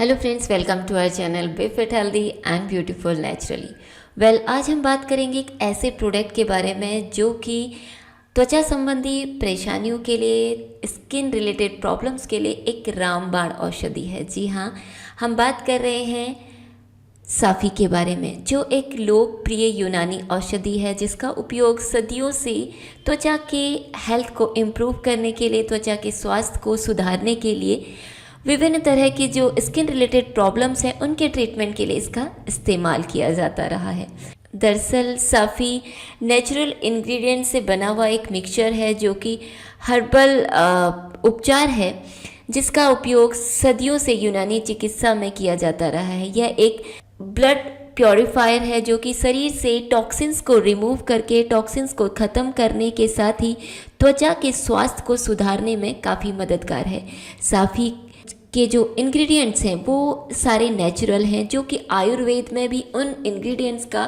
Hello friends, welcome to our channel be fit healthy and beautiful naturally. आज हम बात करेंगे एक ऐसे प्रोडक्ट के बारे में जो कि त्वचा संबंधी परेशानियों के लिए, स्किन रिलेटेड प्रॉब्लम्स के लिए एक रामबाण औषधि है। जी हाँ, हम बात कर रहे हैं साफ़ी के बारे में, जो एक लोकप्रिय यूनानी औषधि है जिसका उपयोग सदियों से त्वचा के हेल्थ को इम्प्रूव करने के लिए, त्वचा के स्वास्थ्य को सुधारने के लिए, विभिन्न तरह की जो स्किन रिलेटेड प्रॉब्लम्स हैं उनके ट्रीटमेंट के लिए इसका इस्तेमाल किया जाता रहा है। दरअसल साफ़ी नेचुरल इंग्रेडिएंट से बना हुआ एक मिक्सचर है जो कि हर्बल उपचार है जिसका उपयोग सदियों से यूनानी चिकित्सा में किया जाता रहा है। यह एक ब्लड प्योरीफायर है जो कि शरीर से टॉक्सिन्स को रिमूव करके, टॉक्सिन्स को ख़त्म करने के साथ ही त्वचा के स्वास्थ्य को सुधारने में काफ़ी मददगार है। साफ़ी के जो इंग्रेडिएंट्स हैं वो सारे नेचुरल हैं, जो कि आयुर्वेद में भी उन इंग्रेडिएंट्स का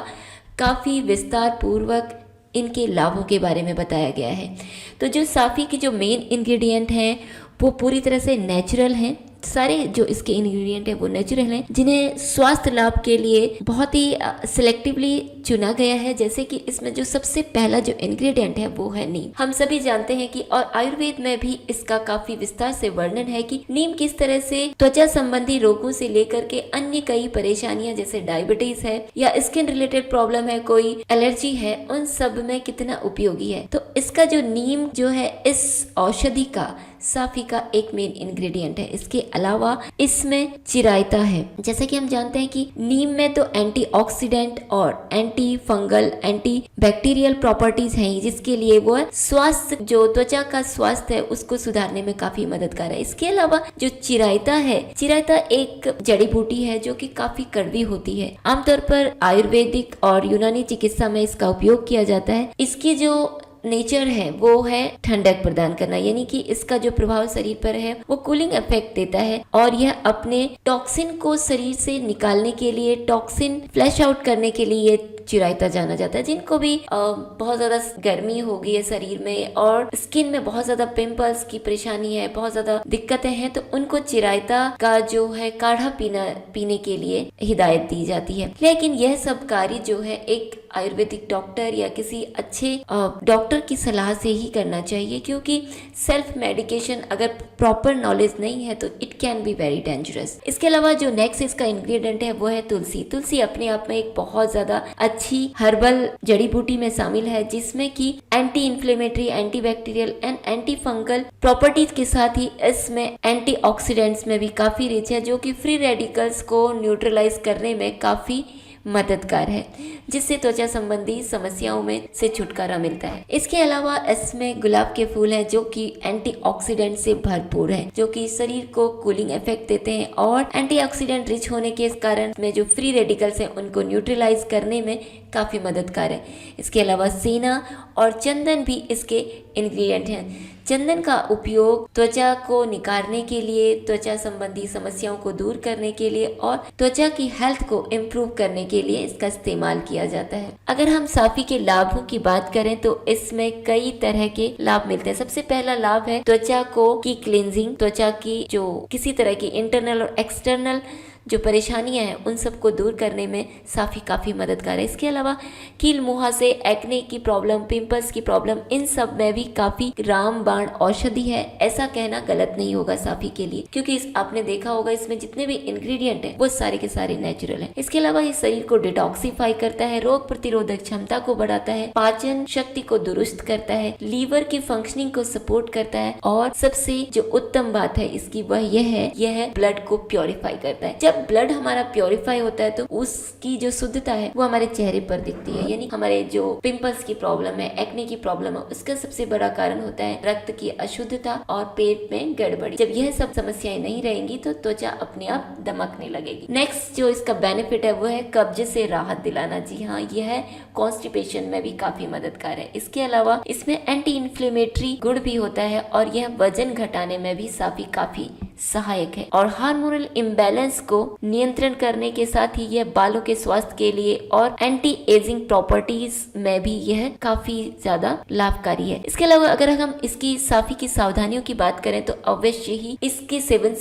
काफ़ी विस्तार पूर्वक इनके लाभों के बारे में बताया गया है। तो जो साफ़ी के जो मेन इंग्रेडिएंट हैं वो पूरी तरह से नेचुरल हैं। सारे जो इसके इंग्रेडिएंट हैं वो नेचुरल हैं, जिन्हें स्वास्थ्य लाभ के लिए बहुत ही सिलेक्टिवली चुना गया है। जैसे कि इसमें जो सबसे पहला जो इंग्रेडिएंट है वो है नीम। हम सभी जानते हैं कि और आयुर्वेद में भी इसका काफी विस्तार से वर्णन है कि नीम किस तरह से त्वचा संबंधी रोगों से लेकर के अन्य कई परेशानियां जैसे डायबिटीज है या स्किन रिलेटेड प्रॉब्लम है, कोई एलर्जी है, उन सब में कितना उपयोगी है। तो इसका जो नीम जो है इस औषधि का, साफ़ी का एक मेन इंग्रेडिएंट है। इसके अलावा इसमें चिरायता है। जैसा कि हम जानते हैं कि नीम में तो एंटीऑक्सीडेंट और anti fungal, anti bacterial properties हैं, जिसके लिए वो स्वास्थ्य, जो त्वचा का स्वास्थ्य है उसको सुधारने में काफी मददगार है। इसके अलावा जो चिरायता है, चिरायता एक जड़ी बूटी है जो कि काफी कड़वी होती है। आमतौर पर आयुर्वेदिक और यूनानी चिकित्सा में इसका उपयोग किया जाता है। इसकी जो नेचर है वो है ठंडक प्रदान करना, यानी कि इसका जो प्रभाव शरीर पर है वो कूलिंग इफेक्ट देता है और यह अपने टॉक्सिन को शरीर से निकालने के लिए, टॉक्सिन फ्लैश आउट करने के लिए चिरायता जाना जाता है। जिनको भी बहुत ज्यादा गर्मी हो गई है शरीर में और स्किन में बहुत ज्यादा पिंपल्स की परेशानी है, बहुत ज्यादा दिक्कतें हैं, तो उनको चिरायता का जो है काढ़ा पीने के लिए हिदायत दी जाती है। लेकिन यह सब कार्य जो है एक आयुर्वेदिक डॉक्टर या किसी अच्छे डॉक्टर की सलाह से ही करना चाहिए, क्योंकि सेल्फ मेडिकेशन अगर प्रॉपर नॉलेज नहीं है तो it can be very dangerous. इसके अलावा जो नेक्स्ट इसका इंग्रेडिएंट है वो है तुलसी। तुलसी अपने आप में एक बहुत ज्यादा अच्छी हर्बल जड़ी बूटी में शामिल है, जिसमें कि anti inflammatory, anti bacterial and anti fungal properties के साथ ही इसमें एंटीऑक्सीडेंट्स में भी काफी रिच है, जो कि फ्री रेडिकल्स को न्यूट्रलाइज करने में काफी मददगार है, जिससे त्वचा संबंधी समस्याओं में से छुटकारा मिलता है। इसके अलावा इसमें गुलाब के फूल हैं जो कि एंटीऑक्सीडेंट से भरपूर हैं, जो कि शरीर को कूलिंग इफेक्ट देते हैं और एंटीऑक्सीडेंट रिच होने के कारण में जो फ्री रेडिकल्स हैं उनको न्यूट्रलाइज करने में काफी मददगार है। इसके अलावा सेना और चंदन भी इसके इंग्रेडिएंट हैं। चंदन का उपयोग त्वचा को निखारने के लिए, त्वचा संबंधी समस्याओं को दूर करने के लिए और त्वचा की हेल्थ को इम्प्रूव करने के लिए इसका इस्तेमाल किया जाता है। अगर हम साफ़ी के लाभों की बात करें तो इसमें कई तरह के लाभ मिलते हैं। सबसे पहला लाभ है त्वचा की क्लींजिंग। त्वचा की जो किसी तरह की इंटरनल और एक्सटर्नल जो परेशानियां हैं उन सबको दूर करने में साफ़ी काफ़ी मददगार है। इसके अलावा कील मुहासे, एक्ने की प्रॉब्लम, पिंपल्स की प्रॉब्लम, इन सब में भी काफ़ी रामबाण औषधि है। ऐसा कहना गलत नहीं होगा साफ़ी के लिए, क्योंकि आपने देखा होगा इसमें जितने भी इंग्रेडिएंट हैं वो सारे के सारे नेचुरल हैं। इसके अलावा ये शरीर को डिटॉक्सिफाई करता है, रोग प्रतिरोधक क्षमता को बढ़ाता है, पाचन शक्ति को दुरुस्त करता है, लीवर की फंक्शनिंग को सपोर्ट करता है और सबसे जो उत्तम बात है इसकी वह यह ब्लड को प्योरीफाई करता है। जब ब्लड हमारा प्योरीफाई होता है तो उसकी जो शुद्धता है वो हमारे चेहरे पर दिखती है। यानी हमारे जो पिंपल्स की प्रॉब्लम है, एक्ने की प्रॉब्लम है, उसका सबसे बड़ा कारण होता है रक्त की अशुद्धता और पेट में गड़बड़ी। जब यह सब समस्याएं नहीं रहेंगी तो त्वचा अपने आप दमकने लगेगी। नेक्स्ट जो इसका बेनिफिट है वो है कब्ज से राहत दिलाना। जी हाँ, यह कॉन्स्टिपेशन में भी काफी मददगार है। इसके अलावा इसमें एंटी इन्फ्लेमेटरी गुण भी होता है और यह वजन घटाने में भी काफी सहायक है और हार्मोनल इम्बैलेंस को नियंत्रण करने के साथ ही यह बालों के स्वास्थ्य के लिए और एंटी एजिंग प्रॉपर्टीज में भी यह काफी ज्यादा लाभकारी है। इसके अलावा अगर हम इसकी साफी की सावधानियों की बात करें तो अवश्य ही इसके सेवन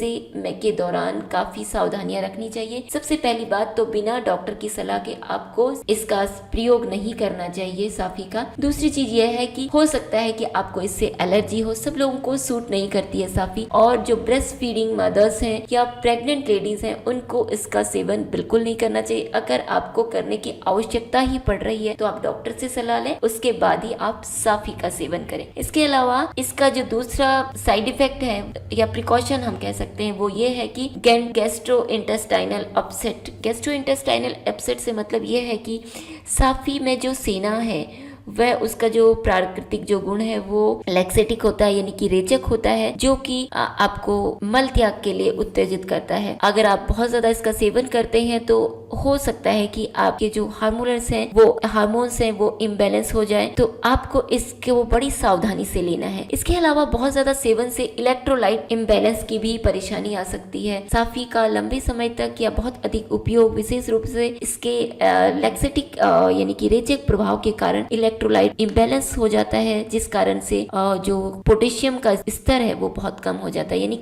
के दौरान काफी सावधानियां रखनी चाहिए। सबसे पहली बात तो बिना डॉक्टर की सलाह के आपको इसका प्रयोग नहीं करना चाहिए साफी का। दूसरी चीज यह है कि हो सकता है कि आपको इससे एलर्जी हो, सब लोगों को सूट नहीं करती है साफी, और जो ब्रेस्ट फीडिंग मदर्स हैं या प्रेग्नेंट लेडीज हैं उनको इसका सेवन बिल्कुल नहीं करना चाहिए। अगर आपको करने की आवश्यकता ही पड़ रही है तो आप डॉक्टर से सलाह लें, उसके बाद ही आप साफी का सेवन करें। इसके अलावा इसका जो दूसरा साइड इफेक्ट है या प्रिकॉशन हम कह सकते हैं वो ये है कि गैस्ट्रोइंटेस्टाइनल अपसेट। गैस्ट्रोइंटेस्टाइनल अपसेट से मतलब ये है कि साफी में जो सेना है वह उसका जो प्राकृतिक जो गुण है वो लैक्सेटिक होता है, यानी कि रेचक होता है, जो कि आपको मल त्याग के लिए उत्तेजित करता है। अगर आप बहुत ज्यादा इसका सेवन करते हैं तो हो सकता है कि आपके जो हार्मोन्स हैं वो इम्बैलेंस हो जाए, तो आपको इसको बड़ी सावधानी से लेना है। इसके अलावा बहुत ज्यादा सेवन से इलेक्ट्रोलाइट इम्बैलेंस की भी परेशानी आ सकती है। साफी का लंबे समय तक या बहुत अधिक उपयोग विशेष रूप से इसके लैक्सेटिक यानी कि रेचक प्रभाव के कारण इलेक्ट्रोलाइट इम्बैलेंस हो जाता है, जिस कारण से जो पोटेशियम का स्तर है वो बहुत कम हो जाता है। यानी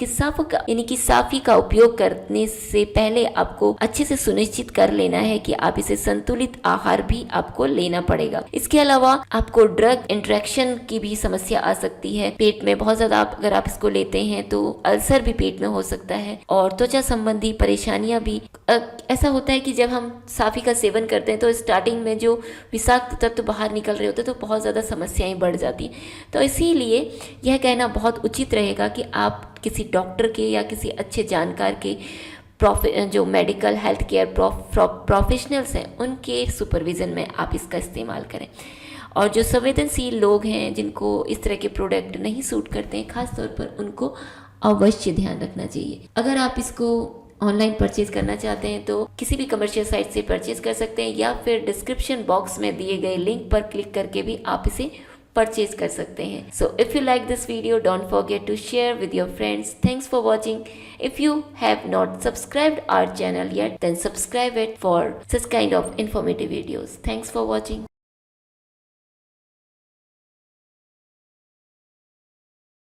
कि साफी का उपयोग करने से पहले आपको अच्छे से सुनिश्चित कर लेना है कि आप इसे संतुलित आहार भी आपको लेना पड़ेगा। इसके अलावा आपको ड्रग इंटरेक्शन की भी समस्या आ सकती है। पेट में बहुत ज्यादा अगर आप इसको लेते हैं तो अल्सर भी पेट में हो सकता है, और त्वचा संबंधी परेशानियां भी। ऐसा होता है कि जब हम साफी का सेवन करते हैं तो स्टार्टिंग में जो विषाक्त तत्व बाहर निकल रहे होते हैं तो बहुत ज़्यादा समस्याएं बढ़ जाती हैं। तो इसीलिए यह कहना बहुत उचित रहेगा कि आप किसी डॉक्टर के या किसी अच्छे जानकार के जो मेडिकल हेल्थ केयर प्रोफेशनल्स हैं उनके सुपरविज़न में आप इसका इस्तेमाल करें। और जो संवेदनशील लोग हैं जिनको इस तरह के प्रोडक्ट नहीं सूट करते हैं, खास तौर पर उनको अवश्य ध्यान रखना चाहिए। अगर आप इसको ऑनलाइन परचेज करना चाहते हैं तो किसी भी कमर्शियल साइट से परचेज कर सकते हैं, या फिर डिस्क्रिप्शन बॉक्स में दिए गए लिंक पर क्लिक करके भी आप इसे परचेज कर सकते हैं। So if you like this video, don't forget to share with your friends. Thanks for watching. If you have not subscribed our channel yet, then subscribe it for such kind of informative videos. Thanks for watching.